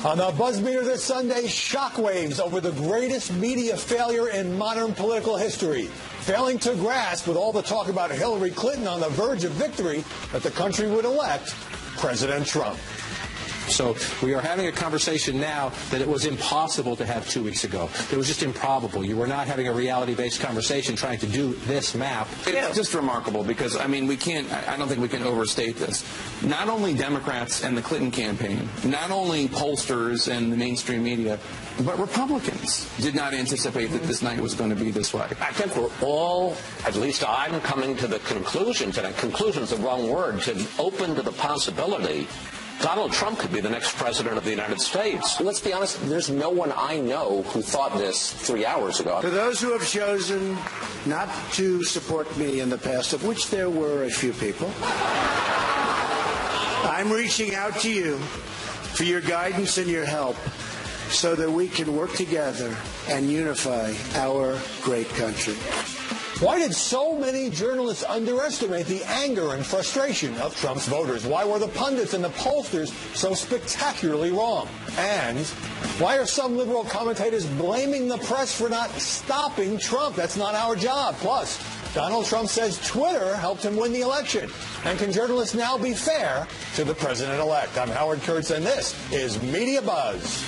On the Buzz Meter this Sunday, shockwaves over the greatest media failure in modern political history. Failing to grasp, with all the talk about Hillary Clinton on the verge of victory, that the country would elect President Trump. So we are having a conversation now that it was impossible to have 2 weeks ago. It was just improbable. You were not having a reality-based conversation trying to do this map. It's just remarkable because, I mean, I don't think we can overstate this. Not only Democrats and the Clinton campaign, not only pollsters and the mainstream media, but Republicans did not anticipate that this night was going to be this way. I think we're all, at least I'm coming to the conclusion today, conclusion's the wrong word, to open to the possibility Donald Trump could be the next president of the United States. Let's be honest, there's no one I know who thought this 3 hours ago. To those who have chosen not to support me in the past, of which there were a few people, I'm reaching out to you for your guidance and your help so that we can work together and unify our great country. Why did so many journalists underestimate the anger and frustration of Trump's voters? Why were the pundits and the pollsters so spectacularly wrong? And why are some liberal commentators blaming the press for not stopping Trump? That's not our job. Plus, Donald Trump says Twitter helped him win the election. And can journalists now be fair to the president-elect? I'm Howard Kurtz, and this is Media Buzz.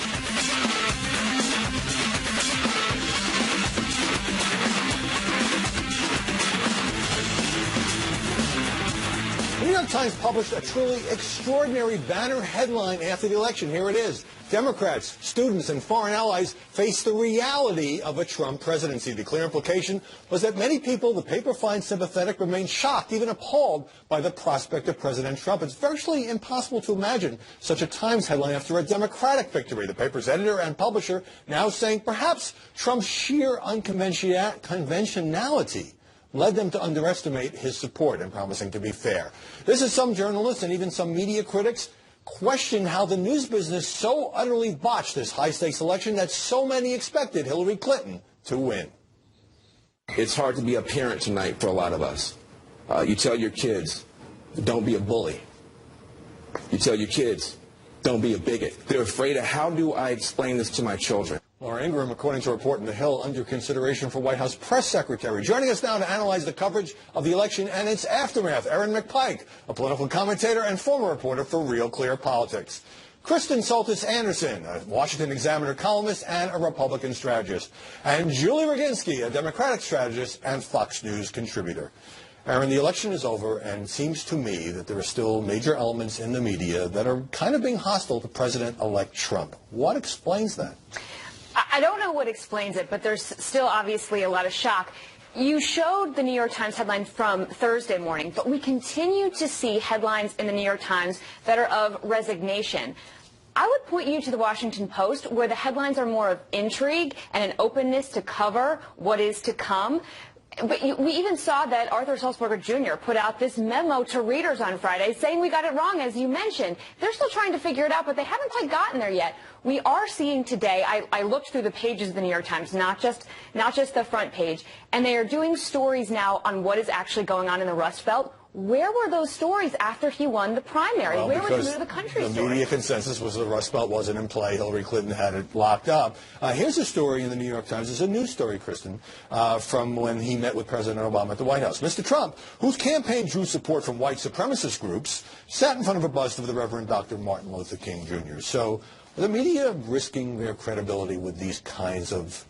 The New York Times published a truly extraordinary banner headline after the election. Here it is. Democrats, students, and foreign allies face the reality of a Trump presidency. The clear implication was that many people the paper finds sympathetic remain shocked, even appalled, by the prospect of President Trump. It's virtually impossible to imagine such a Times headline after a Democratic victory. The paper's editor and publisher now saying perhaps Trump's sheer unconventionality led them to underestimate his support and promising to be fair. This is some journalists and even some media critics question how the news business so utterly botched this high-stakes election that so many expected Hillary Clinton to win. It's hard to be a parent tonight for a lot of us. You tell your kids, don't be a bully. You tell your kids, don't be a bigot. They're afraid of, how do I explain this to my children? Laura Ingraham, according to a report in The Hill, under consideration for White House press secretary. Joining us now to analyze the coverage of the election and its aftermath, Erin McPike, a political commentator and former reporter for Real Clear Politics. Kristen Soltis Anderson, a Washington Examiner columnist and a Republican strategist. And Julie Roginski, a Democratic strategist and Fox News contributor. Erin, the election is over, and it seems to me that there are still major elements in the media that are kind of being hostile to President-elect Trump. What explains that? I don't know what explains it, but there's still obviously a lot of shock. You showed the New York Times headline from Thursday morning, but we continue to see headlines in the New York Times that are of resignation. I would point you to the Washington Post, where the headlines are more of intrigue and an openness to cover what is to come. But we even saw that Arthur Sulzberger Jr. put out this memo to readers on Friday saying we got it wrong, as you mentioned. They're still trying to figure it out, but they haven't quite gotten there yet. We are seeing today, I looked through the pages of the New York Times, not just the front page, and they are doing stories now on what is actually going on in the Rust Belt. Where were those stories after he won the primary? Well, where were the Mood of the Country the stories? media consensus was the Rust Belt wasn't in play. Hillary Clinton had it locked up. Here's a story in the New York Times. It's a news story, Kristen, from when he met with President Obama at the White House. Mr. Trump, whose campaign drew support from white supremacist groups, sat in front of a bust of the Reverend Dr. Martin Luther King Jr. So are the media risking their credibility with these kinds of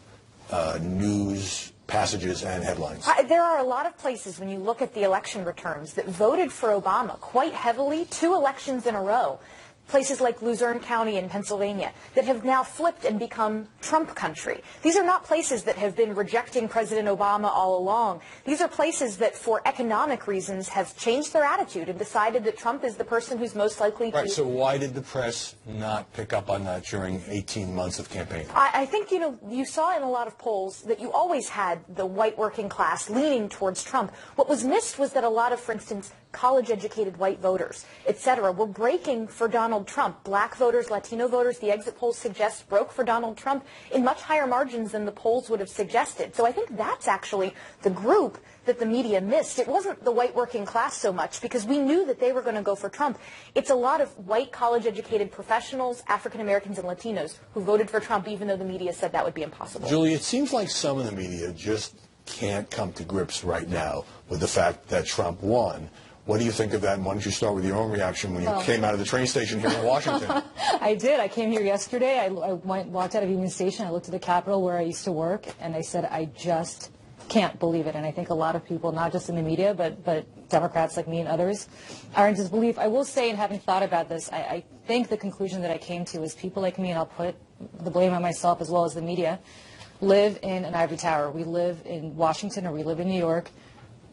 news passages and headlines? There are a lot of places, when you look at the election returns, that voted for Obama quite heavily 2 elections in a row. Places like Luzerne County in Pennsylvania that have now flipped and become Trump country. These are not places that have been rejecting President Obama all along. These are places that, for economic reasons, have changed their attitude and decided that Trump is the person who's most likely to... Right, so why did the press not pick up on that during 18 months of campaigning? I think, you saw in a lot of polls that you always had the white working class leaning towards Trump. What was missed was that a lot of, for instance, college-educated white voters, etc., were breaking for Donald Trump. Black voters, Latino voters, the exit polls suggest, broke for Donald Trump in much higher margins than the polls would have suggested. So I think that's actually the group that the media missed. It wasn't the white working class so much, because we knew that they were going to go for Trump. It's a lot of white college-educated professionals, African Americans and Latinos, who voted for Trump even though the media said that would be impossible. Julie, it seems like some of the media just can't come to grips right now with the fact that Trump won. What do you think of that? And why don't you start with your own reaction when you came out of the train station here in Washington? I did. I came here yesterday. I walked out of Union Station. I looked at the Capitol where I used to work, and I said, I just can't believe it. And I think a lot of people, not just in the media, but Democrats like me and others, are in disbelief. I will say, in having thought about this, I think the conclusion that I came to is people like me, and I'll put the blame on myself as well as the media, live in an ivory tower. We live in Washington or we live in New York.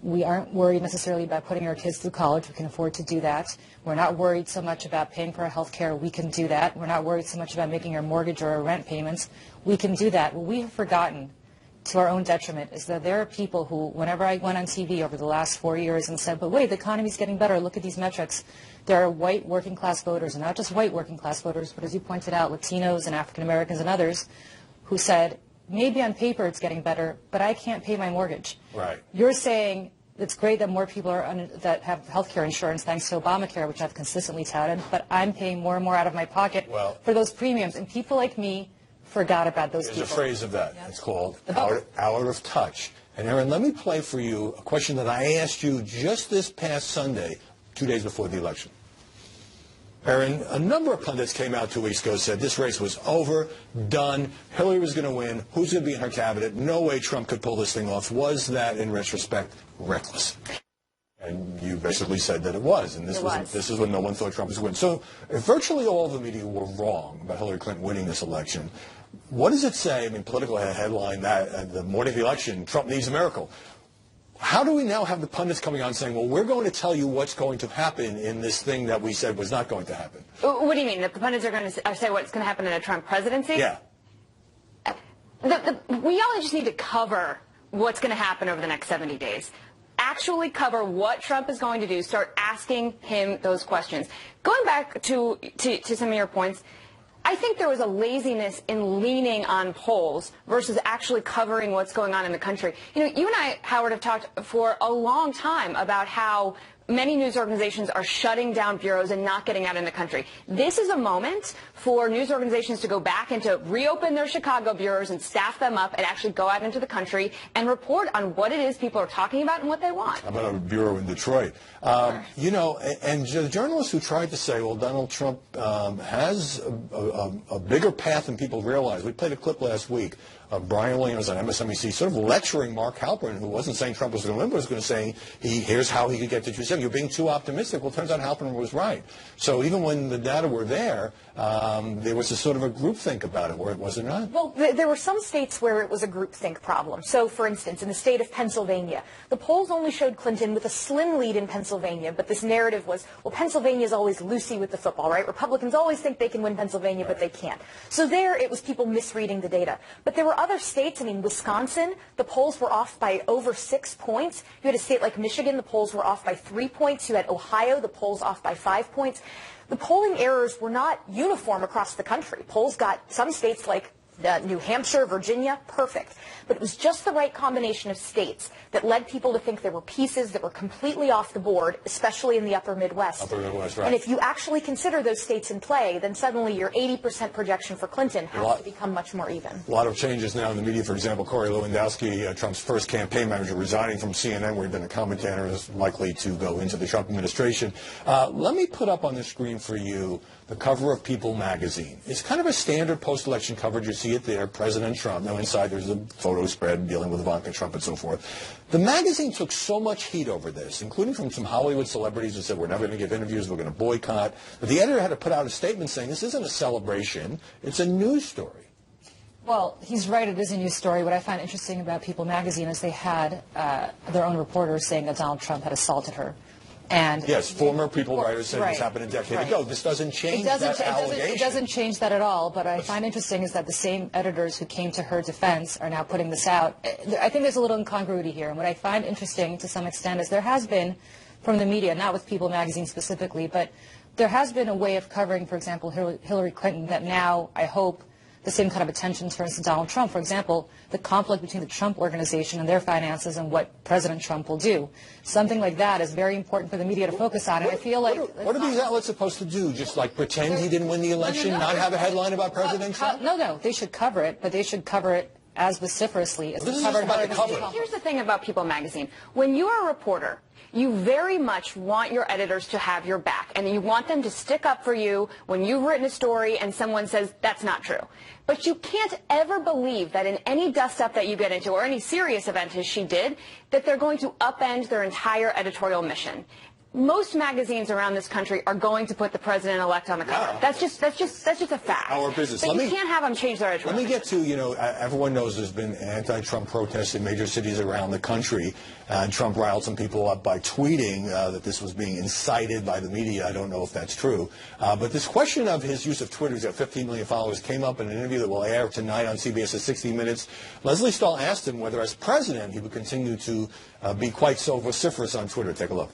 We aren't worried necessarily about putting our kids through college. We can afford to do that. We're not worried so much about paying for our health care. We can do that. We're not worried so much about making our mortgage or our rent payments. We can do that. What we have forgotten, to our own detriment, is that there are people who, whenever I went on TV over the last 4 years and said, but wait, the economy's getting better, look at these metrics, there are white working class voters, and not just white working class voters, but as you pointed out, Latinos and African Americans and others, who said, maybe on paper it's getting better, but I can't pay my mortgage. Right. You're saying it's great that more people are that have health care insurance thanks to Obamacare, which I've consistently touted, but I'm paying more and more out of my pocket for those premiums. And people like me forgot about those people. There's a phrase of that. Yeah. It's called out of touch. And Aaron, let me play for you a question that I asked you just this past Sunday, 2 days before the election. Aaron, a number of pundits came out 2 weeks ago and said this race was over, done, Hillary was going to win, who's going to be in her cabinet, no way Trump could pull this thing off. Was that, in retrospect, reckless? And you basically said that it was, and this is when no one thought Trump was going to win. So virtually all of the media were wrong about Hillary Clinton winning this election. What does it say? I mean, Political had a headline that the morning of the election, Trump needs a miracle. How do we now have the pundits coming on saying, well, we're going to tell you what's going to happen in this thing that we said was not going to happen? What do you mean? That the pundits are going to say what's going to happen in a Trump presidency? Yeah. We all just need to cover what's going to happen over the next 70 days. Actually cover what Trump is going to do. Start asking him those questions. Going back to some of your points, I think there was a laziness in leaning on polls versus actually covering what's going on in the country. You know, you and I, Howard, have talked for a long time about how many news organizations are shutting down bureaus and not getting out in the country. This is a moment for news organizations to go back and to reopen their Chicago bureaus and staff them up and actually go out into the country and report on what it is people are talking about and what they want. How about a bureau in Detroit? You know, and the journalists who tried to say, well, Donald Trump has a bigger path than people realize. We played a clip last week of Brian Williams on MSNBC sort of lecturing Mark Halperin, who wasn't saying Trump was going to win, but was going to say, here's how he could get to 270. You're being too optimistic. Well, it turns out Halperin was right. So even when the data were there was a sort of a groupthink about it, where it was or not. Well, there were some states where it was a groupthink problem. So, for instance, in the state of Pennsylvania, the polls only showed Clinton with a slim lead in Pennsylvania, but this narrative was, well, Pennsylvania is always loosey with the football, right? Republicans always think they can win Pennsylvania, but they can't. So there, it was people misreading the data. But there were other states. I mean, Wisconsin, the polls were off by over 6 points. You had a state like Michigan, the polls were off by 3 points. You had Ohio, the polls off by 5 points. The polling errors were not uniform across the country. Polls got some states like New Hampshire, Virginia, perfect. But it was just the right combination of states that led people to think there were pieces that were completely off the board, especially in the upper Midwest. Upper Midwest, right. And if you actually consider those states in play, then suddenly your 80% projection for Clinton has to become much more even. A lot of changes now in the media. For example, Corey Lewandowski, Trump's first campaign manager, resigning from CNN, where he'd been a commentator, is likely to go into the Trump administration. Let me put up on the screen for you the cover of People magazine. It's kind of a standard post-election coverage. You see it there, President Trump. Now inside there's a photo spread dealing with Ivanka Trump and so forth. The magazine took so much heat over this, including from some Hollywood celebrities who said, we're never going to give interviews, we're going to boycott. But the editor had to put out a statement saying this isn't a celebration, it's a news story. Well, he's right, it is a news story. What I find interesting about People magazine is they had their own reporters saying that Donald Trump had assaulted her. And yes, former People writers said this happened a decade ago. This doesn't change that allegation. It doesn't change that at all. But I find interesting is that the same editors who came to her defense are now putting this out. I think there's a little incongruity here. And what I find interesting to some extent is there has been from the media, not with People magazine specifically, but there has been a way of covering, for example, Hillary Clinton that now, I hope, the same kind of attention turns to Donald Trump. For example, the conflict between the Trump organization and their finances and what President Trump will do. Something like that is very important for the media to focus on. And I feel like... What are these outlets supposed to do? Just like pretend he didn't win the election, not have a headline about President Trump? No, they should cover it, but they should cover it as vociferously as this they covered about the cover. Here's the thing about People magazine. When you're a reporter, you very much want your editors to have your back, and you want them to stick up for you when you've written a story and someone says that's not true. But you can't ever believe that in any dust-up that you get into, or any serious event as she did, that they're going to upend their entire editorial mission. Most magazines around this country are going to put the president-elect on the cover. Wow. That's just a fact. Our business. But you can't have them change their editorial. Let me get to, everyone knows there's been anti-Trump protests in major cities around the country. Trump riled some people up by tweeting that this was being incited by the media. I don't know if that's true. But this question of his use of Twitter, he's got 15 million followers, came up in an interview that will air tonight on CBS's 60 Minutes. Leslie Stahl asked him whether, as president, he would continue to be quite so vociferous on Twitter. Take a look.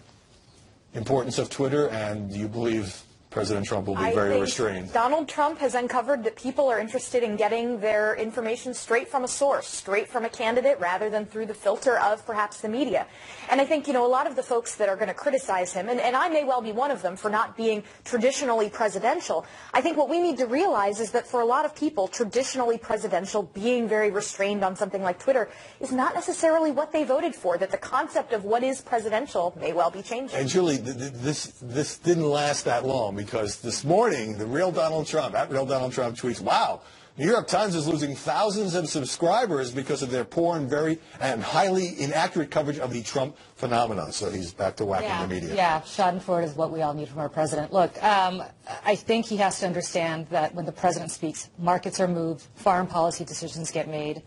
Importance of Twitter, and do you believe President Trump will be very restrained? Donald Trump has uncovered that people are interested in getting their information straight from a source, straight from a candidate, rather than through the filter of perhaps the media. And I think, a lot of the folks that are going to criticize him, and I may well be one of them for not being traditionally presidential, I think what we need to realize is that for a lot of people, traditionally presidential, being very restrained on something like Twitter, is not necessarily what they voted for, that the concept of what is presidential may well be changing. And Julie, this didn't last that long, because this morning, the real Donald Trump, at real Donald Trump, tweets, wow, New York Times is losing thousands of subscribers because of their poor and highly inaccurate coverage of the Trump phenomenon. So he's back to whacking the media. Yeah, schadenfreude is what we all need from our president. Look, I think he has to understand that when the president speaks, markets are moved, foreign policy decisions get made.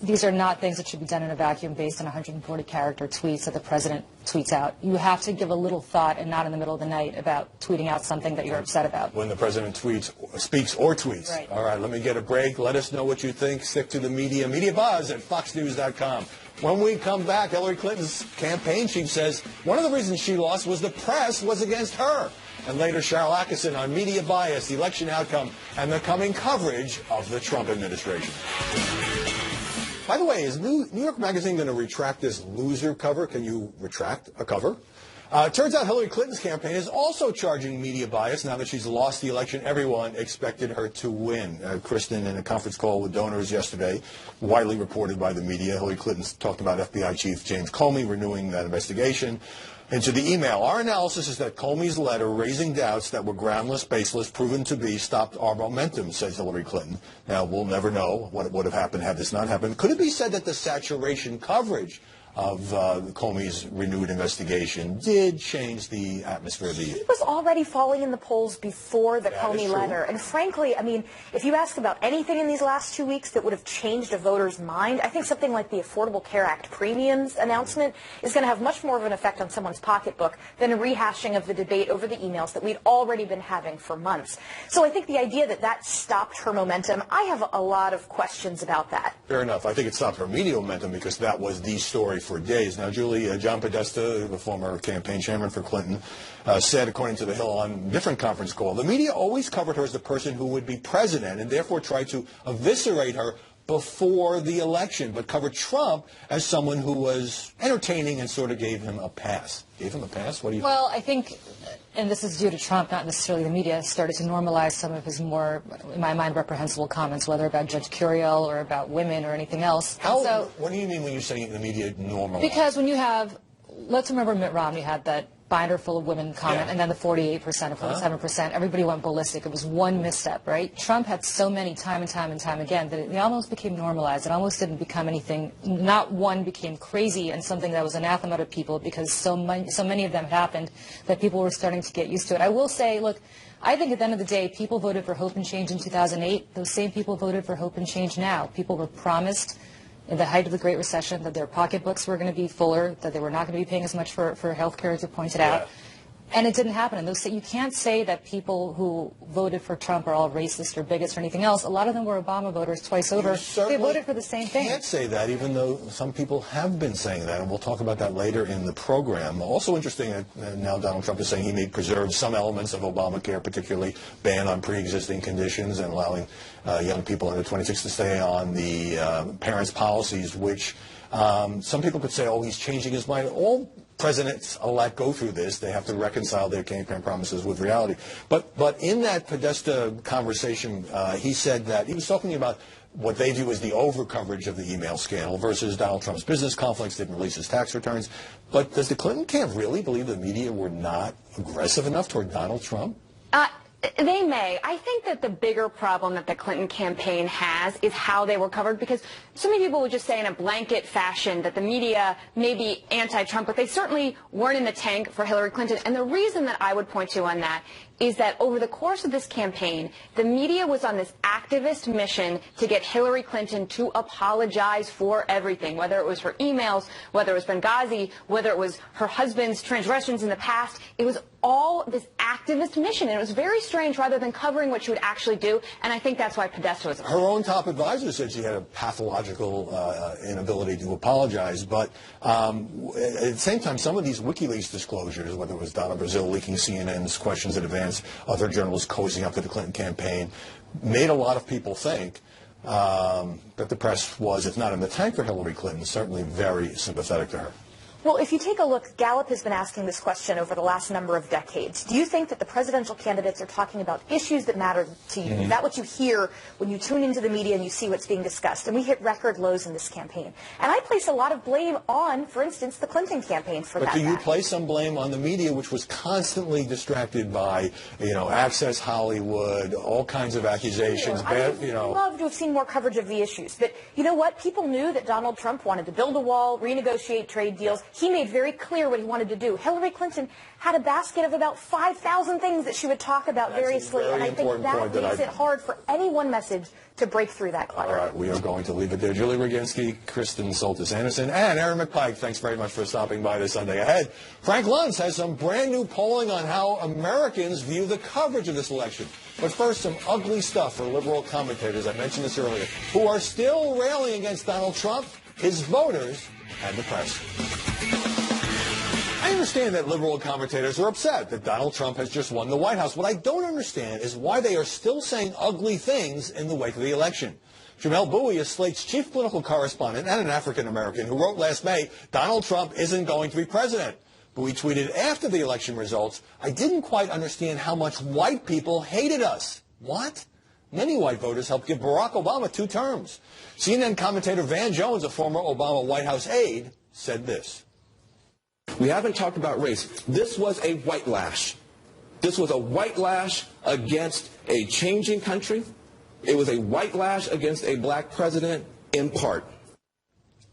These are not things that should be done in a vacuum based on 140-character tweets that the president tweets out. You have to give a little thought, and not in the middle of the night, about tweeting out something that you're upset about. When the president speaks or tweets. Right. All right, let me get a break. Let us know what you think. Stick to the media. MediaBuzz at foxnews.com. When we come back, Hillary Clinton's campaign chief says one of the reasons she lost was the press was against her. And later, Sharyl Attkisson on media bias, the election outcome, and the coming coverage of the Trump administration. By the way, is New York Magazine going to retract this loser cover? Can you retract a cover? It turns out Hillary Clinton's campaign is also charging media bias now that she's lost the election. Everyone expected her to win. Kristen, in a conference call with donors yesterday, widely reported by the media, Hillary Clinton talked about FBI Chief James Comey renewing that investigation. Into the email, our analysis is that Comey's letter raising doubts that were groundless, baseless, proven to be, stopped our momentum, says Hillary Clinton. Now, we'll never know what would have happened had this not happened. Could it be said that the saturation coverage of Comey's renewed investigation did change the atmosphere? He was already falling in the polls before the Comey letter. And frankly, I mean, if you ask about anything in these last 2 weeks that would have changed a voter's mind, I think something like the Affordable Care Act premiums announcement is going to have much more of an effect on someone's pocketbook than a rehashing of the debate over the emails that we'd already been having for months. So I think the idea that that stopped her momentum, I have a lot of questions about that. Fair enough. I think it stopped her media momentum because that was the story for days. Now, Julie, John Podesta, the former campaign chairman for Clinton, said, according to The Hill on a different conference call, the media always covered her as the person who would be president and therefore tried to eviscerate her before the election, but covered Trump as someone who was entertaining and sort of gave him a pass. Gave him a pass? What do you think? Well, I think, and this is due to Trump, not necessarily the media, started to normalize some of his more, in my mind, reprehensible comments, whether about Judge Curiel or about women or anything else. What do you mean when you say the media normalized? Because when you have, let's remember Mitt Romney had that binder full of women comment, and then the 48% or 47%, everybody went ballistic. It was one misstep, right? Trump had so many time and time again that it almost became normalized. It almost didn't become anything, not one became crazy and something that was anathema to people because so many of them happened that people were starting to get used to it. I will say, look, I think at the end of the day, people voted for hope and change in 2008. Those same people voted for hope and change now. People were promised in the height of the Great Recession that their pocketbooks were going to be fuller, that they were not going to be paying as much for health care, as you pointed out. And it didn't happen. And you can't say that people who voted for Trump are all racist or bigots or anything else. A lot of them were Obama voters twice over. They voted for the same thing. You can't say that, even though some people have been saying that, and we'll talk about that later in the program. Also interesting that now Donald Trump is saying he may preserve some elements of Obamacare, particularly ban on pre-existing conditions and allowing young people under 26 to stay on the parents' policies, which some people could say, oh, he's changing his mind. All presidents-elect go through this. They have to reconcile their campaign promises with reality. But in that Podesta conversation, he said that he was talking about what they view as the over-coverage of the email scandal versus Donald Trump's business conflicts, didn't release his tax returns. But does the Clinton camp really believe the media were not aggressive enough toward Donald Trump? They may. I think that the bigger problem that the Clinton campaign has is how they were covered, because so many people would just say in a blanket fashion that the media may be anti-Trump, but they certainly weren't in the tank for Hillary Clinton. And the reason that I would point to on that is that over the course of this campaign, the media was on this activist mission to get Hillary Clinton to apologize for everything, whether it was her emails, whether it was Benghazi, whether it was her husband's transgressions in the past. It was all this activist mission, and it was very strange rather than covering what she would actually do, and I think that's why Podesta was upset. Her own top advisor said she had a pathological inability to apologize, but at the same time, some of these WikiLeaks disclosures, whether it was Donna Brazile leaking CNN's questions in advance, other journalists cozying up to the Clinton campaign, made a lot of people think that the press was, if not in the tank for Hillary Clinton, certainly very sympathetic to her. Well, if you take a look, Gallup has been asking this question over the last number of decades. Do you think that the presidential candidates are talking about issues that matter to you? Is that what you hear when you tune into the media and you see what's being discussed? And we hit record lows in this campaign. And I place a lot of blame on, for instance, the Clinton campaign for that. But do you place some blame on the media, which was constantly distracted by, Access Hollywood, all kinds of accusations? Sure. I would love to have seen more coverage of the issues. But you know what? People knew that Donald Trump wanted to build a wall, renegotiate trade deals. He made very clear what he wanted to do. Hillary Clinton had a basket of about 5,000 things that she would talk about variously, and I think that makes it hard for any one message to break through that clutter. All right, we are going to leave it there. Julie Roginski, Kristen Soltis-Anderson, and Aaron McPike, thanks very much for stopping by this Sunday Ahead. Frank Luntz has some brand new polling on how Americans view the coverage of this election. But first, some ugly stuff for liberal commentators, I mentioned this earlier, who are still railing against Donald Trump, his voters, and the press. I understand that liberal commentators are upset that Donald Trump has just won the White House. What I don't understand is why they are still saying ugly things in the wake of the election. Jamel Bowie is Slate's chief political correspondent and an African-American who wrote last May, Donald Trump isn't going to be president. Bowie tweeted after the election results, I didn't quite understand how much white people hated us. What? Many white voters helped give Barack Obama 2 terms. CNN commentator Van Jones, a former Obama White House aide, said this. We haven't talked about race. This was a white lash. This was a white lash against a changing country. It was a white lash against a black president in part.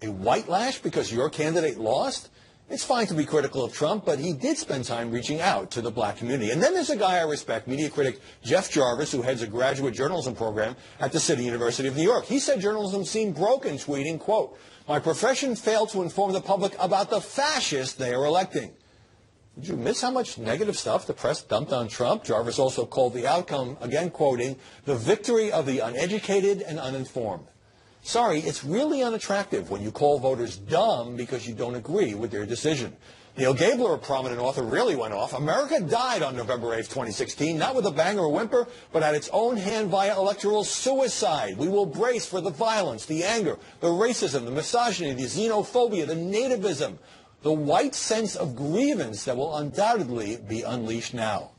A white lash because your candidate lost? It's fine to be critical of Trump, but he did spend time reaching out to the black community. And then there's a guy I respect, media critic Jeff Jarvis, who heads a graduate journalism program at the City University of New York. He said journalism seemed broken, tweeting, quote, my profession failed to inform the public about the fascists they are electing. Did you miss how much negative stuff the press dumped on Trump? Jarvis also called the outcome, again quoting, the victory of the uneducated and uninformed. Sorry, it's really unattractive when you call voters dumb because you don't agree with their decision. Neil Gabler, a prominent author, really went off. America died on November 8th, 2016, not with a bang or a whimper, but at its own hand via electoral suicide. We will brace for the violence, the anger, the racism, the misogyny, the xenophobia, the nativism, the white sense of grievance that will undoubtedly be unleashed now.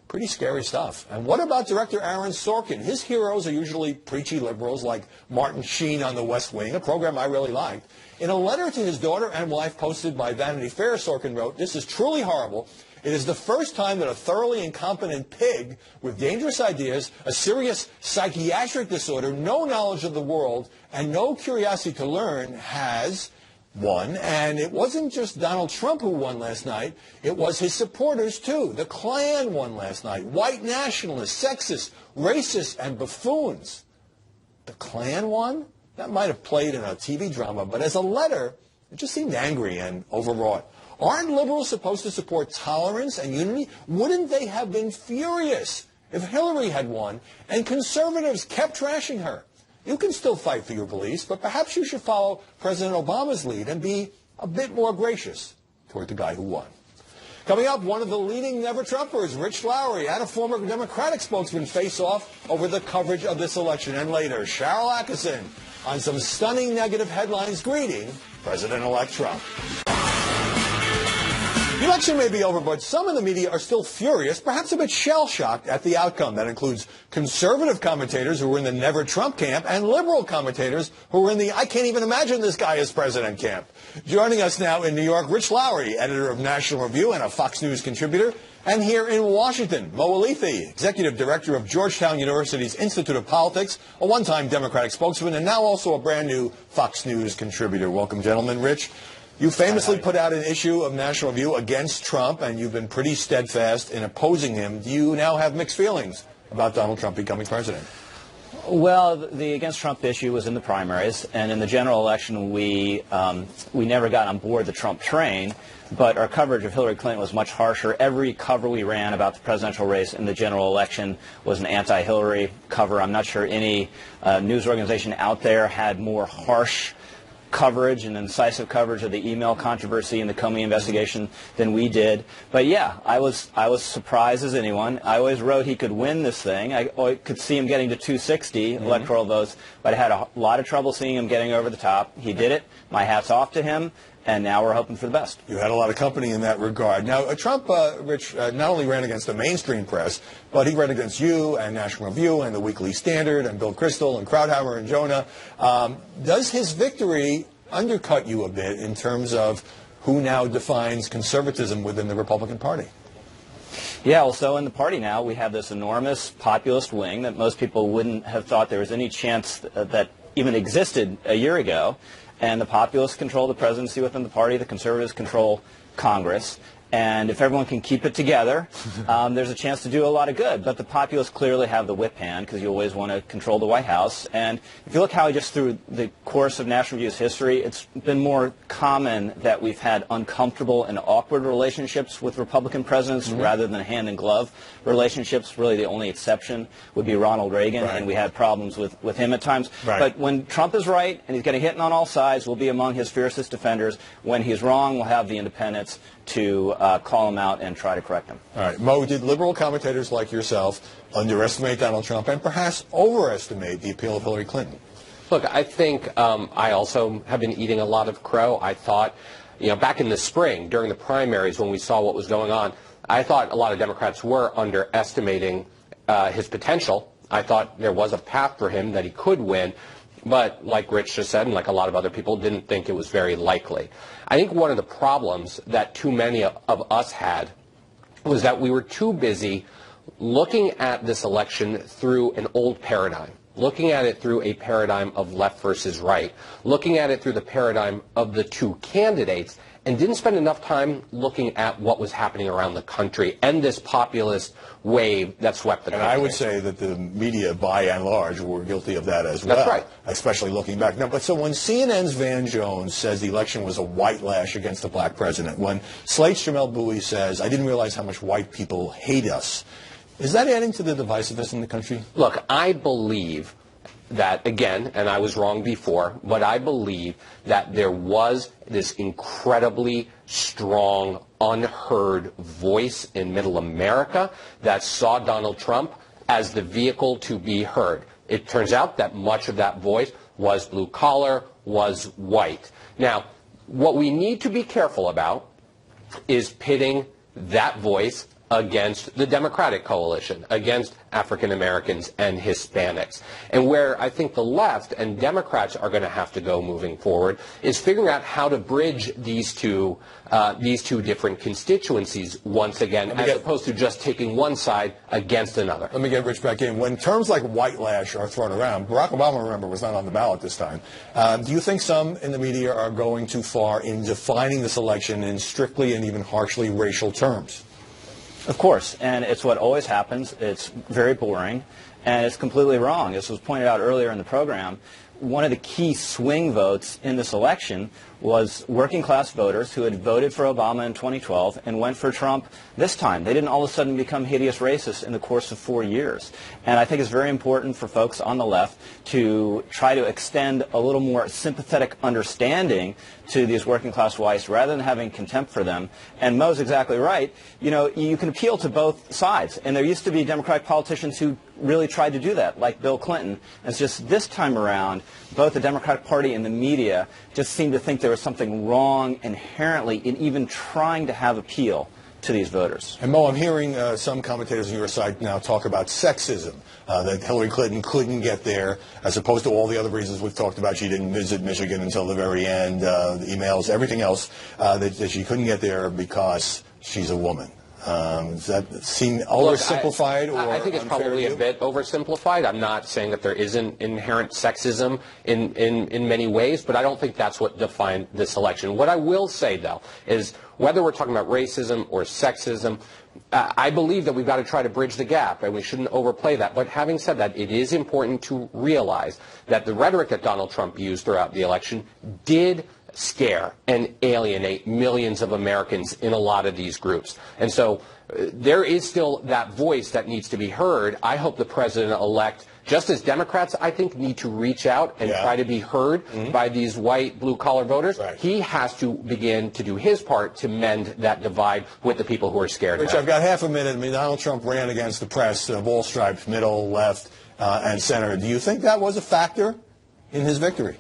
Pretty scary stuff. And what about director Aaron Sorkin? His heroes are usually preachy liberals like Martin Sheen on The West Wing, a program I really liked. In a letter to his daughter and wife posted by Vanity Fair, Sorkin wrote, this is truly horrible. It is the first time that a thoroughly incompetent pig with dangerous ideas, a serious psychiatric disorder, no knowledge of the world, and no curiosity to learn has won. And it wasn't just Donald Trump who won last night. It was his supporters, too. The Klan won last night. White nationalists, sexists, racists, and buffoons. The Klan won? That might have played in a TV drama, but as a letter, it just seemed angry and overwrought. Aren't liberals supposed to support tolerance and unity? Wouldn't they have been furious if Hillary had won and conservatives kept trashing her? You can still fight for your beliefs, but perhaps you should follow President Obama's lead and be a bit more gracious toward the guy who won. Coming up, one of the leading never-Trumpers, Rich Lowry, and a former Democratic spokesman face off over the coverage of this election. And later, Sharyl Attkisson on some stunning negative headlines greeting President-elect Trump. The election may be over, but some in the media are still furious, perhaps a bit shell-shocked at the outcome. That includes conservative commentators who were in the never-Trump camp and liberal commentators who were in the I can't even imagine this guy as president camp. Joining us now in New York, Rich Lowry, editor of National Review and a Fox News contributor. And here in Washington, Mo Alithi, executive director of Georgetown University's Institute of Politics, a one-time Democratic spokesman, and now also a brand-new Fox News contributor. Welcome, gentlemen. Rich, you famously put out an issue of National Review against Trump, and you've been pretty steadfast in opposing him. Do you now have mixed feelings about Donald Trump becoming president? Well, the against Trump issue was in the primaries, and in the general election, we never got on board the Trump train, but our coverage of Hillary Clinton was much harsher. Every cover we ran about the presidential race in the general election was an anti-Hillary cover. I'm not sure any news organization out there had more harsh coverage and incisive coverage of the email controversy and the Comey investigation than we did. But yeah, I was surprised as anyone. I always wrote he could win this thing. I could see him getting to 260 electoral votes, but I had a lot of trouble seeing him getting over the top. He did it. My hat's off to him. And now we're hoping for the best. You had a lot of company in that regard. Now, Trump, Rich, not only ran against the mainstream press, but he ran against you and National Review and the Weekly Standard and Bill Kristol and Krauthammer and Jonah. Does his victory undercut you a bit in terms of who now defines conservatism within the Republican Party? Yeah, well, so in the party now, we have this enormous populist wing that most people wouldn't have thought there was any chance that even existed a year ago. And the populists control the presidency within the party. The conservatives control Congress. And if everyone can keep it together, there's a chance to do a lot of good. But the populists clearly have the whip hand because you always want to control the White House. And if you look how just through the course of National Review's history, it's been more common that we've had uncomfortable and awkward relationships with Republican presidents rather than hand-in-glove relationships. Really the only exception would be Ronald Reagan, and we had problems with him at times. But when Trump is right and he's getting hit on all sides, we'll be among his fiercest defenders. When he's wrong, we'll have the independents to call him out and try to correct him. All right. Mo, did liberal commentators like yourself underestimate Donald Trump and perhaps overestimate the appeal of Hillary Clinton? Look, I think I also have been eating a lot of crow. I thought, back in the spring during the primaries when we saw what was going on, I thought a lot of Democrats were underestimating his potential. I thought there was a path for him that he could win. But like Rich just said, and like a lot of other people, didn't think it was very likely. I think one of the problems that too many of us had was that we were too busy looking at this election through an old paradigm, looking at it through a paradigm of left versus right, looking at it through the paradigm of the two candidates, and didn't spend enough time looking at what was happening around the country and this populist wave that swept the country. And I would say that the media, by and large, were guilty of that as well. That's right. Especially looking back. Now, but so when CNN's Van Jones says the election was a white lash against a black president, when Slate's Jamel Bouie says, I didn't realize how much white people hate us, is that adding to the divisiveness in the country? Look, I believe that, again, and I was wrong before, but I believe that there was this incredibly strong, unheard voice in middle America that saw Donald Trump as the vehicle to be heard. It turns out that much of that voice was blue collar, was white. Now, what we need to be careful about is pitting that voice against the Democratic coalition, against African Americans and Hispanics. And where I think the left and Democrats are going to have to go moving forward is figuring out how to bridge these two different constituencies once again, as opposed to just taking one side against another. Let me get Rich back in. When terms like white lash are thrown around, Barack Obama, remember, was not on the ballot this time. Do you think some in the media are going too far in defining this election in strictly and even harshly racial terms? Of course, and it's what always happens. It's very boring, And it's completely wrong. As was pointed out earlier in the program, one of the key swing votes in this election was working class voters who had voted for Obama in 2012 and went for Trump this time. They didn't all of a sudden become hideous racists in the course of 4 years. And I think it's very important for folks on the left to try to extend a little more sympathetic understanding to these working class whites rather than having contempt for them. And Mo's exactly right. You know, you can appeal to both sides. And there used to be Democratic politicians who really tried to do that, like Bill Clinton. It's just this time around, both the Democratic Party and the media just seem to think there was something wrong inherently in even trying to have appeal to these voters. And Mo, I'm hearing some commentators on your side now talk about sexism, that Hillary Clinton couldn't get there, as opposed to all the other reasons we've talked about. She didn't visit Michigan until the very end, the emails, everything else, that she couldn't get there because she's a woman. Does that seem oversimplified? Look, I think it's probably a bit oversimplified. I'm not saying that there isn't inherent sexism in many ways, but I don't think that's what defined this election. What I will say, though, is whether we're talking about racism or sexism, I believe that we've got to try to bridge the gap, and we shouldn't overplay that. But having said that, it is important to realize that the rhetoric that Donald Trump used throughout the election did scare and alienate millions of Americans in a lot of these groups. And so there is still that voice that needs to be heard. I hope the president-elect, just as Democrats, I think, need to reach out and try to be heard by these white, blue-collar voters. Right. He has to begin to do his part to mend that divide with the people who are scared. Rich, I've got half a minute. I mean, Donald Trump ran against the press of all stripes, middle, left, and center. Do you think that was a factor in his victory?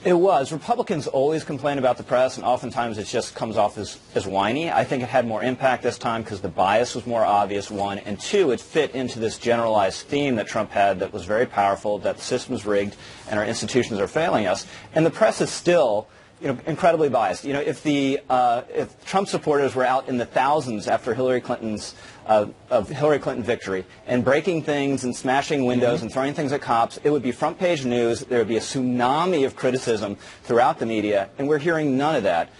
It was. Republicans always complain about the press, and oftentimes it just comes off as whiny. I think it had more impact this time because the bias was more obvious, one. And two, it fit into this generalized theme that Trump had that was very powerful, that the system's rigged and our institutions are failing us. And the press is still, incredibly biased. If Trump supporters were out in the thousands after Hillary Clinton victory and breaking things and smashing windows and throwing things at cops, it would be front page news. There would be a tsunami of criticism throughout the media, and we're hearing none of that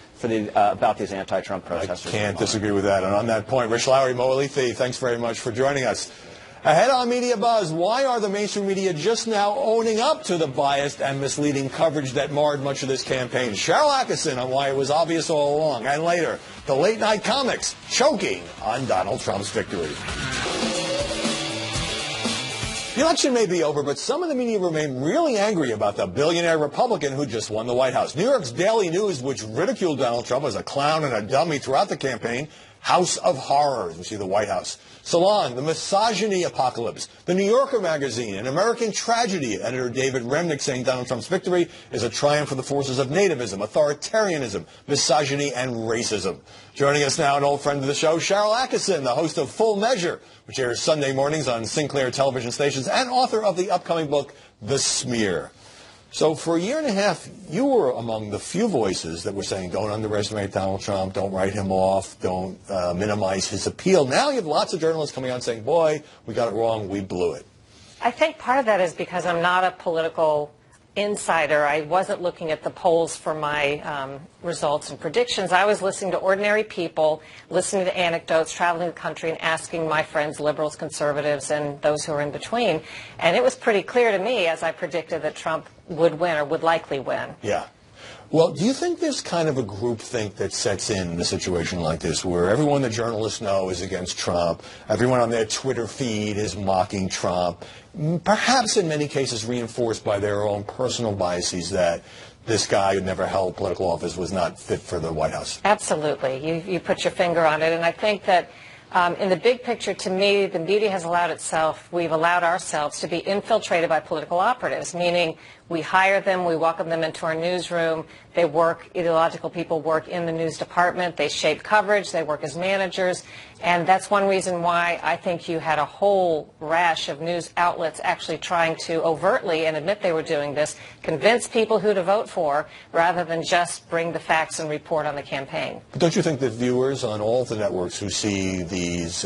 about these anti-Trump protesters. I can't disagree with that. And on that point, Rich Lowry, Mo Alithi, thanks very much for joining us. Ahead on Media Buzz, why are the mainstream media just now owning up to the biased and misleading coverage that marred much of this campaign? Sharyl Attkisson on why it was obvious all along. And later, the late-night comics choking on Donald Trump's victory. The election may be over, but some of the media remain really angry about the billionaire Republican who just won the White House. New York's Daily News, which ridiculed Donald Trump as a clown and a dummy throughout the campaign, House of Horrors, we see the White House. Salon, the misogyny apocalypse. The New Yorker magazine, an American tragedy. Editor David Remnick saying Donald Trump's victory is a triumph for the forces of nativism, authoritarianism, misogyny, and racism. Joining us now, an old friend of the show, Sharyl Attkisson, the host of Full Measure, which airs Sunday mornings on Sinclair television stations, and author of the upcoming book, The Smear. So for a year and a half, you were among the few voices that were saying, don't underestimate Donald Trump, don't write him off, don't minimize his appeal. Now you have lots of journalists coming out saying, boy, we got it wrong, we blew it. I think part of that is because I'm not a political insider. I wasn't looking at the polls for my results and predictions. I was listening to ordinary people, listening to anecdotes, traveling the country, and asking my friends, liberals, conservatives, and those who are in between. And it was pretty clear to me, as I predicted, that Trump would win or would likely win. Yeah. Well, do you think there's kind of a groupthink that sets in a situation like this where everyone the journalists know is against Trump, everyone on their Twitter feed is mocking Trump, perhaps in many cases reinforced by their own personal biases that this guy who never held political office was not fit for the White House? Absolutely. You put your finger on it. And I think that in the big picture, to me, the media has we've allowed ourselves to be infiltrated by political operatives, meaning we hire them, we welcome them into our newsroom, they work, ideological people work in the news department, they shape coverage, they work as managers, and that's one reason why I think you had a whole rash of news outlets actually trying to overtly, and admit they were doing this, convince people who to vote for, rather than just bring the facts and report on the campaign. But don't you think that viewers on all the networks who see these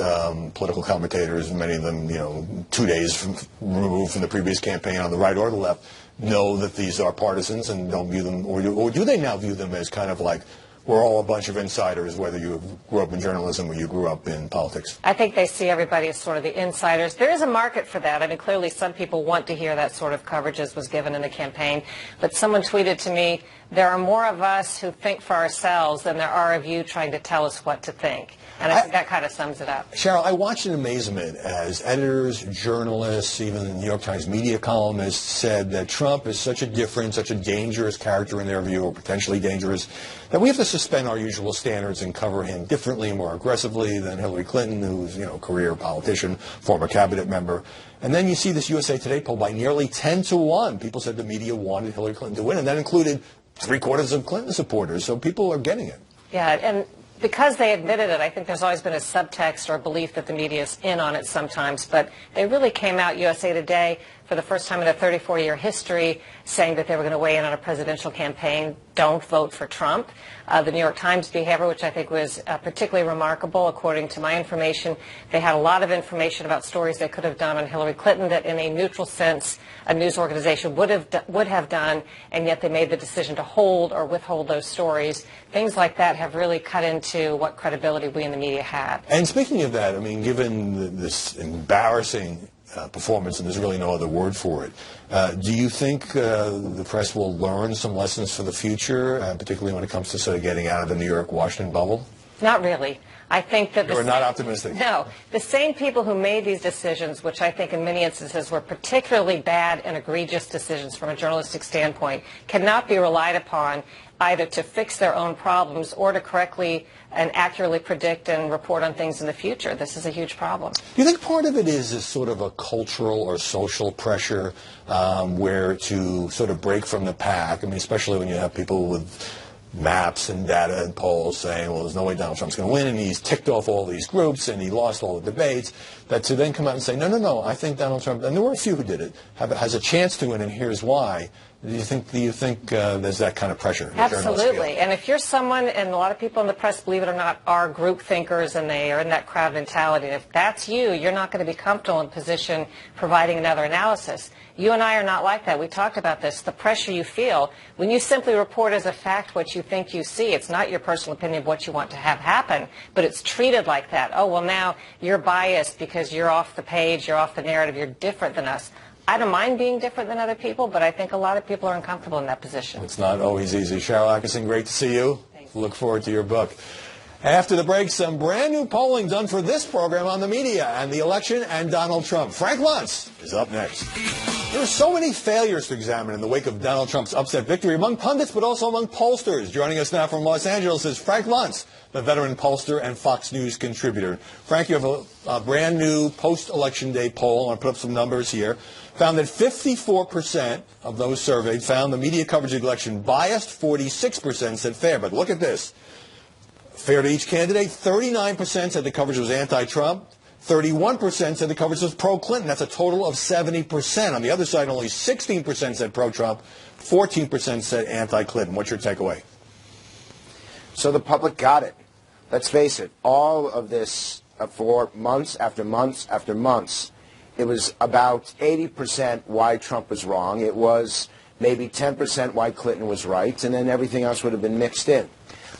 political commentators, many of them, 2 days removed from the previous campaign on the right or the left, know that these are partisans and don't view them, or do they now view them as kind of like we're all a bunch of insiders, whether you grew up in journalism or you grew up in politics? I think they see everybody as sort of the insiders. There is a market for that. I mean, clearly some people want to hear that sort of coverage as was given in the campaign. But someone tweeted to me, there are more of us who think for ourselves than there are of you trying to tell us what to think. And I think that kind of sums it up. Cheryl, I watched in amazement as editors, journalists, even the New York Times media columnists said that Trump is such a different, such a dangerous character in their view, or potentially dangerous, that we have to suspend our usual standards and cover him differently, more aggressively than Hillary Clinton, who's, you know, career politician, former cabinet member. And then you see this USA Today poll by nearly 10-1. People said the media wanted Hillary Clinton to win, and that included 3/4 of Clinton supporters. So people are getting it. Yeah, and because they admitted it, I think there's always been a subtext or a belief that the media is in on it sometimes. But they really came out, USA Today, for the first time in a 34-year history, saying that they were going to weigh in on a presidential campaign. Don't vote for Trump. The New York Times behavior, which I think was particularly remarkable, according to my information, they had a lot of information about stories they could have done on Hillary Clinton that, in a neutral sense, a news organization would have done, and yet they made the decision to hold or withhold those stories. Things like that have really cut into what credibility we in the media have. And speaking of that, I mean, given this embarrassing performance, and there's really no other word for it, do you think the press will learn some lessons for the future, particularly when it comes to sort of getting out of the New York-Washington bubble? Not really. I think that You're not optimistic. No. The same people who made these decisions, which I think in many instances were particularly bad and egregious decisions from a journalistic standpoint, cannot be relied upon either to fix their own problems or to correctly and accurately predict and report on things in the future. This is a huge problem. Do you think part of it is sort of a cultural or social pressure where to sort of break from the pack? I mean, especially when you have people with maps and data and polls saying, well, there's no way Donald Trump's going to win, and he's ticked off all these groups and he lost all the debates, that to then come out and say, no, I think Donald Trump, and there were a few who did it, has a chance to win, and here's why. Do you think there's that kind of pressure? Absolutely. And if you're someone, and a lot of people in the press, believe it or not, are group thinkers, and they are in that crowd mentality, and if that's you, you're not going to be comfortable in position providing another analysis. You and I are not like that. We talked about this. The pressure you feel when you simply report as a fact what you think you see. It's not your personal opinion of what you want to have happen, but it's treated like that. Oh, well, now you're biased because you're off the page, you're off the narrative, you're different than us. I don't mind being different than other people, but I think a lot of people are uncomfortable in that position. It's not always easy. Cheryl Atkinson, great to see you. Thanks. Look forward to your book. After the break, some brand new polling done for this program on the media and the election and Donald Trump. Frank Luntz is up next. There are so many failures to examine in the wake of Donald Trump's upset victory among pundits, but also among pollsters. Joining us now from Los Angeles is Frank Luntz, the veteran pollster and Fox News contributor. Frank, you have a brand new post-election day poll. I want to put up some numbers here. Found that 54% of those surveyed found the media coverage of the election biased. 46% said fair. But look at this. Fair to each candidate. 39% said the coverage was anti-Trump. 31% said the coverage was pro-Clinton. That's a total of 70%. On the other side, only 16% said pro-Trump. 14% said anti-Clinton. What's your takeaway? So the public got it. Let's face it. All of this for months after months after months, it was about 80% why Trump was wrong. It was maybe 10% why Clinton was right, and then everything else would have been mixed in.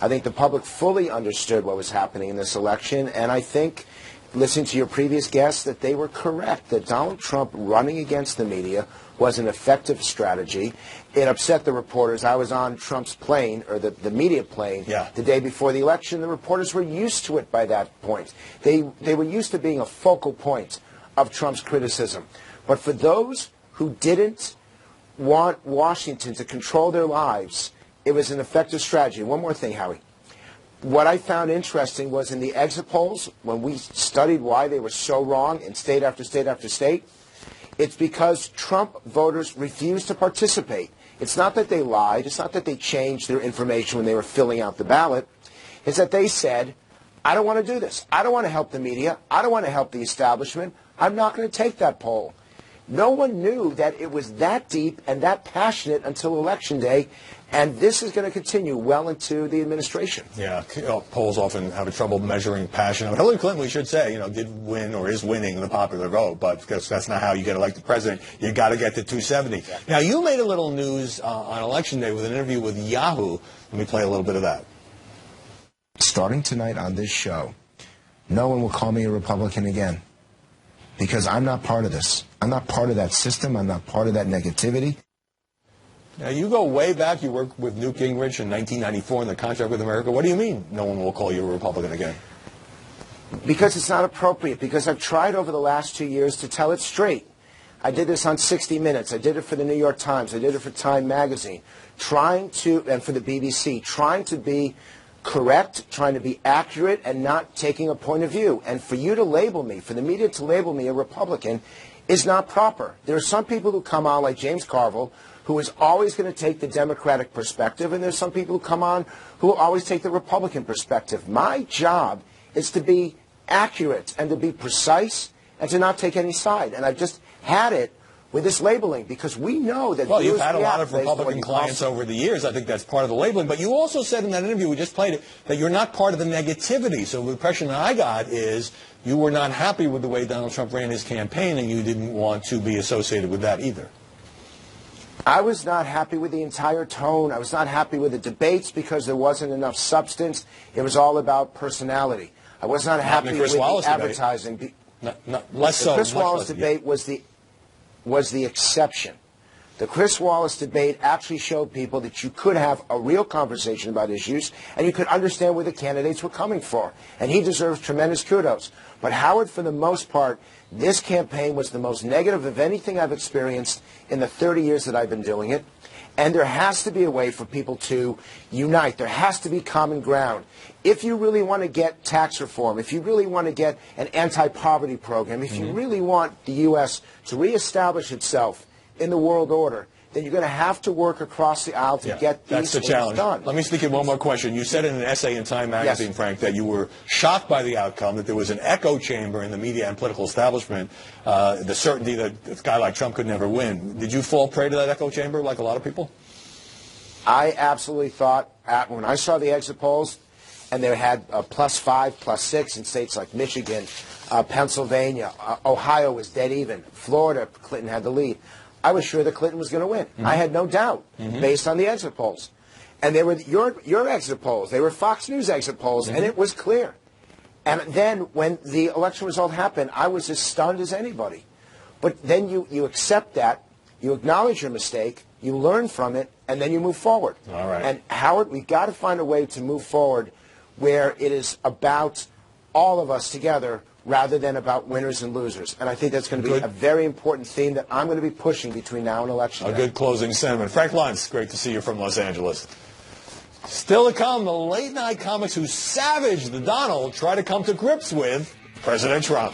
I think the public fully understood what was happening in this election, and I think, listening to your previous guests, that they were correct, that Donald Trump running against the media was an effective strategy. It upset the reporters. I was on Trump's plane, or the media plane, the day before the election. The reporters were used to it by that point. They were used to being a focal point of Trump's criticism. But for those who didn't want Washington to control their lives, it was an effective strategy. One more thing, Howie. What I found interesting was in the exit polls, when we studied why they were so wrong in state after state after state, it's because Trump voters refused to participate. It's not that they lied. It's not that they changed their information when they were filling out the ballot. It's that they said, I don't want to do this. I don't want to help the media. I don't want to help the establishment. I'm not going to take that poll. No one knew that it was that deep and that passionate until Election Day, and this is going to continue well into the administration. Yeah, polls often have trouble measuring passion. Hillary Clinton, we should say, did win or is winning the popular vote, but because that's not how you get elected president. You got to get to 270. Exactly. Now, you made a little news on Election Day with an interview with Yahoo. Let me play a little bit of that. starting tonight on this show, no one will call me a Republican again, because I'm not part of this. I'm not part of that system. I'm not part of that negativity. Now, you go way back. You worked with Newt Gingrich in 1994 in the contract with America. What do you mean no one will call you a Republican again? Because it's not appropriate, because I've tried over the last 2 years to tell it straight. I did this on 60 Minutes. I did it for the New York Times. I did it for Time Magazine, and for the BBC, trying to be correct, trying to be accurate, and not taking a point of view. And for you to label me, for the media to label me a Republican, is not proper. There are some people who come on, like James Carville, who is always going to take the Democratic perspective, and there's some people who come on who will always take the Republican perspective. My job is to be accurate and to be precise and to not take any side. And I've just had it with this labeling, because we know that... Well, you've had a lot of Republican clients over the years. I think that's part of the labeling. But you also said in that interview, we just played it, that you're not part of the negativity. So the impression that I got is you were not happy with the way Donald Trump ran his campaign, and you didn't want to be associated with that either. I was not happy with the entire tone. I was not happy with the debates because there wasn't enough substance. It was all about personality. I was not happy with the advertising. Less so. The Chris Wallace debate was the exception. The Chris Wallace debate actually showed people that you could have a real conversation about issues and you could understand where the candidates were coming from. And he deserves tremendous kudos. But Howard, for the most part, this campaign was the most negative of anything I've experienced in the 30 years that I've been doing it. And there has to be a way for people to unite. There has to be common ground. If you really want to get tax reform, if you really want to get an anti-poverty program, if you really want the U.S. to reestablish itself in the world order, then you're going to have to work across the aisle to get these things done. Let me sneak in one more question. You said in an essay in Time Magazine, Frank, that you were shocked by the outcome, that there was an echo chamber in the media and political establishment, the certainty that a guy like Trump could never win. Did you fall prey to that echo chamber like a lot of people? I absolutely thought, when I saw the exit polls, and they had +5, +6 in states like Michigan, Pennsylvania, Ohio was dead even, Florida, Clinton had the lead. I was sure that Clinton was going to win. I had no doubt, based on the exit polls. And they were your exit polls. They were Fox News exit polls, and it was clear. And then when the election result happened, I was as stunned as anybody. But then you accept that, you acknowledge your mistake, you learn from it, and then you move forward. All right. And Howard, we've got to find a way to move forward where it is about all of us together rather than about winners and losers. And I think that's going to be a very important theme that I'm going to be pushing between now and election day. A good closing sentiment. Frank Luntz, great to see you from Los Angeles. Still to come, the late-night comics who savaged the Donald try to come to grips with President Trump.